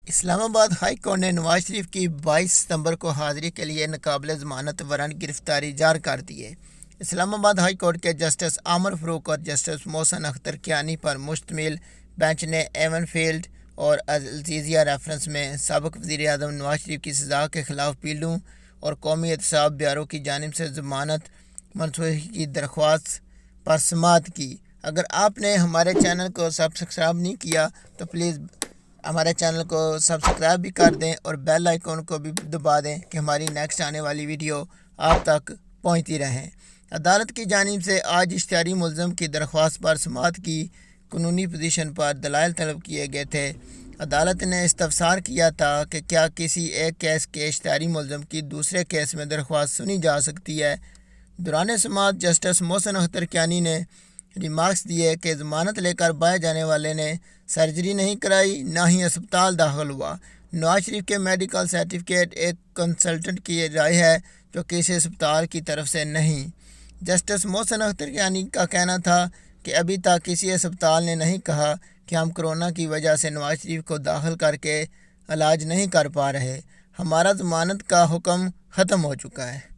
اسلام آباد high court نے نواز شریف کی 22 ستمبر کو حاضری کے لیے ناقابل ضمانت وارنٹ گرفتاری جاری کر دی ہے۔ اسلام آباد ہائی کورٹ کے جسٹس عامر فاروق اور جسٹس محسن اختر کیانی پر مشتمل بینچ نے ایون فیلڈ اور العزیزیہ ریفرنس میں سابق وزیر اعظم نواز شریف کی سزا کے خلاف پیلوں اور قومی احتساب بیورو کی جانب سے ضمانت منسوخی کی درخواست پر سماعت کی۔ اگر آپ نے ہمارے چینل کو سبسکرائب نہیں کیا تو پلیز ہمارے چینل کو سبسکرائب بھی کر دیں اور بیل آئیکن کو بھی دبا دیں کہ ہماری نیکسٹ آنے والی ویڈیو آپ تک پہنچتی رہیں۔ عدالت کی جانب سے آج اشتہاری ملزم کی درخواست پر سماعت کی قانونی پوزیشن پر دلائل طلب کیے گئے تھے۔ عدالت نے استفسار کیا تھا کہ کیا کسی ایک کیس کے اشتہاری ملزم کی دوسرے کیس میں درخواست سنی جا سکتی ہے۔ دوران سماعت جسٹس محسن اختر کیانی نے ریمارکس دیے کہ ضمانت لے کر بائے جانے والے نے سرجری نہیں کرائی، نہ ہی اسپتال داخل ہوا۔ نواز شریف کے میڈیکل سرٹیفکیٹ ایک کنسلٹنٹ کی رائے ہے جو کسی اسپتال کی طرف سے نہیں۔ جسٹس محسن اختر کیانی کا کہنا تھا کہ ابھی تک کسی اسپتال نے نہیں کہا کہ ہم کورونا کی وجہ سے نواز شریف کو داخل کر کے علاج نہیں کر پا رہے، ہمارا ضمانت کا حکم ختم ہو چکا ہے۔